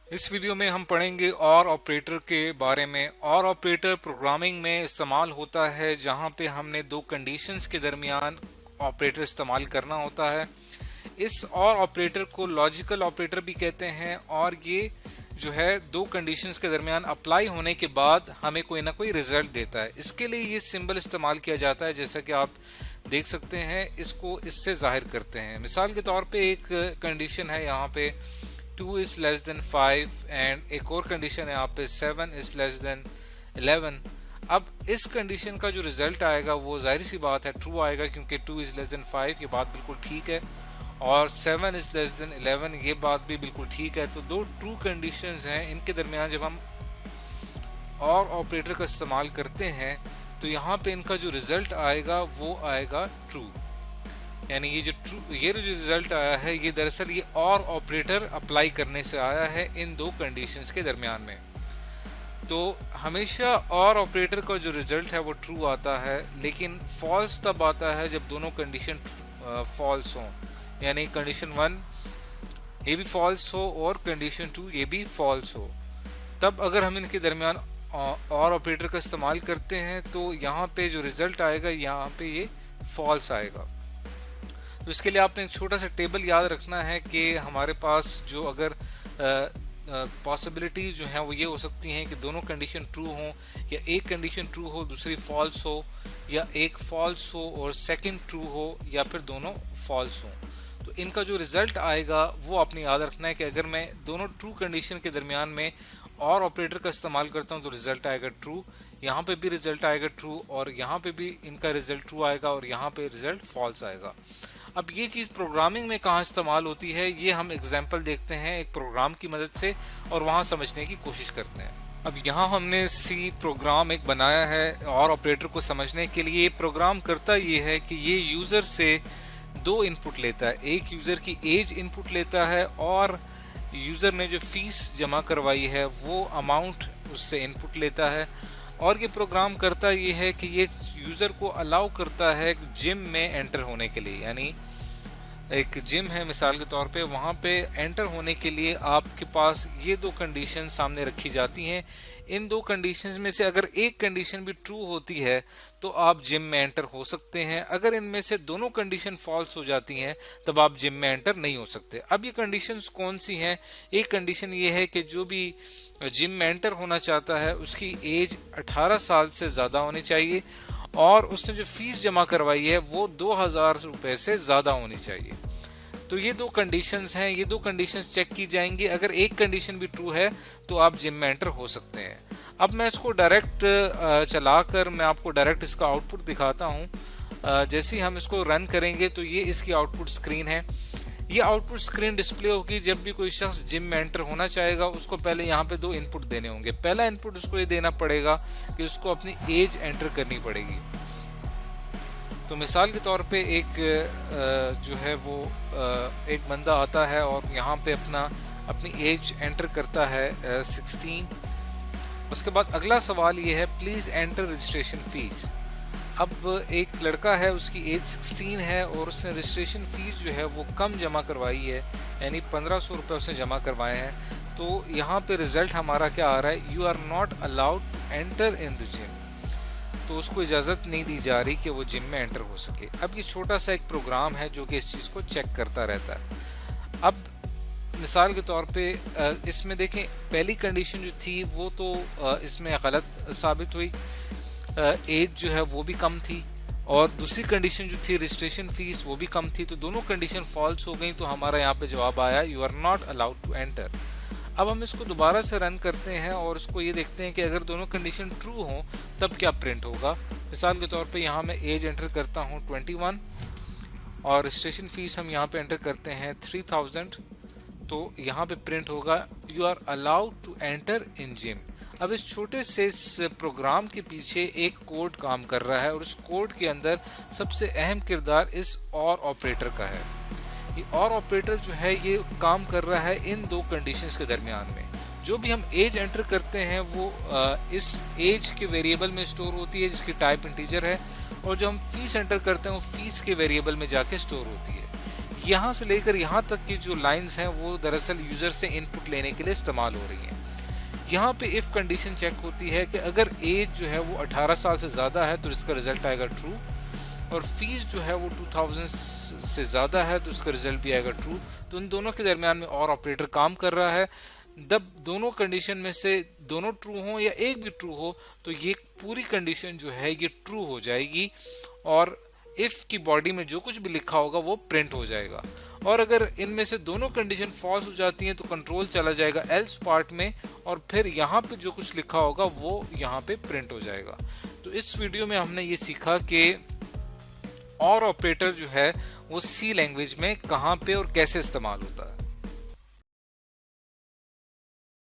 इस वीडियो में हम पढ़ेंगे और ऑपरेटर के बारे में। और ऑपरेटर प्रोग्रामिंग में इस्तेमाल होता है जहां पे हमने दो कंडीशंस के दरमियान ऑपरेटर इस्तेमाल करना होता है। इस और ऑपरेटर को लॉजिकल ऑपरेटर भी कहते हैं और ये जो है दो कंडीशंस के दरमियान अप्लाई होने के बाद हमें कोई ना कोई रिजल्ट देता है। इसके लिए ये सिंबल इस्तेमाल किया जाता है, जैसा कि आप देख सकते हैं। इसको इससे जाहिर करते हैं। मिसाल के तौर पे एक कंडीशन है यहाँ पे 2 is less than 5 एंड एक और कंडीशन है यहाँ पे 7 is less than 11। अब इस कंडीशन का जो रिजल्ट आएगा वो जाहिर सी बात है ट्रू आएगा, क्योंकि 2 is less than 5 ये बात बिल्कुल ठीक है और 7 is less than 11 ये बात भी बिल्कुल ठीक है। तो दो ट्रू कंडीशंस हैं, इनके दरमियान जब हम और ऑपरेटर का इस्तेमाल करते हैं तो यहाँ पे इनका जो रिजल्ट आएगा वो आएगा ट्रू। यानी ये जो रिजल्ट आया है ये दरअसल ये और ऑपरेटर अप्लाई करने से आया है इन दो कंडीशंस के दरमियान में। तो हमेशा और ऑपरेटर का जो रिजल्ट है वो ट्रू आता है, लेकिन फॉल्स तब आता है जब दोनों कंडीशन फॉल्स हों। यानी कंडीशन 1 ये भी फॉल्स हो और कंडीशन 2 ये भी फॉल्स हो। तब अगर हम इनके दरमियान और ऑपरेटर का इस्तेमाल करते हैं तो यहाँ पे जो रिजल्ट आएगा यहाँ पे ये फॉल्स आएगा। तो इसके लिए आपने एक छोटा सा टेबल याद रखना है कि हमारे पास जो अगर पॉसिबिलिटीज जो हैं वो ये हो सकती हैं कि दोनों कंडीशन ट्रू हो, या एक कंडीशन ट्रू हो दूसरी फॉल्स हो, या एक फॉल्स हो और सेकंड ट्रू हो, या फिर दोनों फॉल्स हो। तो इनका जो रिजल्ट आएगा वो आपने याद रखना है कि अगर मैं दोनों ट्रू कंडीशन के दरमियान में और ऑपरेटर का इस्तेमाल करता हूँ तो रिजल्ट आएगा ट्रू, यहाँ पे भी रिजल्ट आएगा ट्रू और यहाँ पे भी इनका रिजल्ट ट्रू आएगा और यहाँ पे रिजल्ट फॉल्स आएगा। अब ये चीज़ प्रोग्रामिंग में कहाँ इस्तेमाल होती है ये हम एग्जाम्पल देखते हैं एक प्रोग्राम की मदद से और वहाँ समझने की कोशिश करते हैं। अब यहाँ हमने सी प्रोग्राम एक बनाया है और ऑपरेटर को समझने के लिए। प्रोग्राम करता ये है कि ये यूज़र से दो इनपुट लेता है, एक यूज़र की एज इनपुट लेता है और यूज़र ने जो फीस जमा करवाई है वो अमाउंट उससे इनपुट लेता है। और ये प्रोग्राम करता ये है कि ये यूज़र को अलाउ करता है जिम में एंटर होने के लिए। यानी एक जिम है मिसाल के तौर पे, वहाँ पे एंटर होने के लिए आपके पास ये दो कंडीशन सामने रखी जाती हैं। इन दो कंडीशंस में से अगर एक कंडीशन भी ट्रू होती है तो आप जिम में एंटर हो सकते हैं। अगर इनमें से दोनों कंडीशन फॉल्स हो जाती हैं तब आप जिम में एंटर नहीं हो सकते। अब ये कंडीशंस कौन सी हैं? एक कंडीशन ये है कि जो भी जिम में एंटर होना चाहता है उसकी एज 18 साल से ज़्यादा होनी चाहिए और उसने जो फीस जमा करवाई है वो 2000 रुपये से ज़्यादा होनी चाहिए। तो ये दो कंडीशंस हैं, ये दो कंडीशंस चेक की जाएंगी। अगर एक कंडीशन भी ट्रू है तो आप जिम में एंटर हो सकते हैं। अब मैं इसको डायरेक्ट चलाकर मैं आपको डायरेक्ट इसका आउटपुट दिखाता हूँ। जैसे ही हम इसको रन करेंगे तो ये इसकी आउटपुट स्क्रीन है। ये आउटपुट स्क्रीन डिस्प्ले होगी जब भी कोई शख्स जिम में एंटर होना चाहेगा। उसको पहले यहाँ पे दो इनपुट देने होंगे। पहला इनपुट उसको ये देना पड़ेगा कि उसको अपनी एज एंटर करनी पड़ेगी। तो मिसाल के तौर पे एक जो है वो एक बंदा आता है और यहाँ पे अपनी एज एंटर करता है 16। उसके बाद अगला सवाल ये है प्लीज़ एंटर रजिस्ट्रेशन फीस। अब एक लड़का है उसकी एज 16 है और उसने रजिस्ट्रेशन फीस जो है वो कम जमा करवाई है, यानी 1500 रुपये उसने जमा करवाए हैं। तो यहाँ पे रिजल्ट हमारा क्या आ रहा है? You are not allowed enter in the gym. तो उसको इजाज़त नहीं दी जा रही कि वो जिम में एंटर हो सके। अब ये छोटा सा एक प्रोग्राम है जो कि इस चीज़ को चेक करता रहता है। अब मिसाल के तौर पे इसमें देखें पहली कंडीशन जो थी वो तो इसमें गलत साबित हुई, एज जो है वो भी कम थी और दूसरी कंडीशन जो थी रजिस्ट्रेशन फीस वो भी कम थी। तो दोनों कंडीशन फॉल्स हो गई। तो हमारा यहाँ पे जवाब आया you are not allowed to enter. अब हम इसको दोबारा से रन करते हैं और इसको ये देखते हैं कि अगर दोनों कंडीशन ट्रू हों तब क्या प्रिंट होगा। मिसाल के तौर पे यहाँ मैं एज एंटर करता हूँ 21 और रजिस्ट्रेशन फीस हम यहाँ पे एंटर करते हैं 3000। तो यहाँ पे प्रिंट होगा you are allowed to enter in gym. अब इस छोटे से इस प्रोग्राम के पीछे एक कोड काम कर रहा है और उस कोड के अंदर सबसे अहम किरदार इस और ऑपरेटर का है। ये और ऑपरेटर जो है ये काम कर रहा है इन दो कंडीशंस के दरमियान में। जो भी हम एज एंटर करते हैं वो इस एज के वेरिएबल में स्टोर होती है जिसकी टाइप इंटीजर है, और जो हम फीस एंटर करते हैं वो फीस के वेरिएबल में जाके स्टोर होती है। यहाँ से लेकर यहाँ तक की जो लाइंस हैं वो दरअसल यूजर से इनपुट लेने के लिए इस्तेमाल हो रही हैं। यहाँ पे इफ कंडीशन चेक होती है कि अगर एज जो है वो 18 साल से ज़्यादा है तो इसका रिजल्ट आएगा ट्रू, और फीस जो है वो 2000 से ज़्यादा है तो इसका रिजल्ट भी आएगा ट्रू। तो इन दोनों के दरमियान में और ऑपरेटर काम कर रहा है। जब दोनों कंडीशन में से दोनों ट्रू हो या एक भी ट्रू हो तो ये पूरी कंडीशन जो है ये ट्रू हो जाएगी, और इफ की बॉडी में जो कुछ भी लिखा होगा वो प्रिंट हो जाएगा। और अगर इनमें से दोनों कंडीशन फॉल्स हो जाती हैं तो कंट्रोल चला जाएगा एल्स पार्ट में, और फिर यहाँ पे जो कुछ लिखा होगा वो यहाँ पे प्रिंट हो जाएगा। तो इस वीडियो में हमने ये सीखा कि और ऑपरेटर जो है वो सी लैंग्वेज में कहाँ पे और कैसे इस्तेमाल होता है।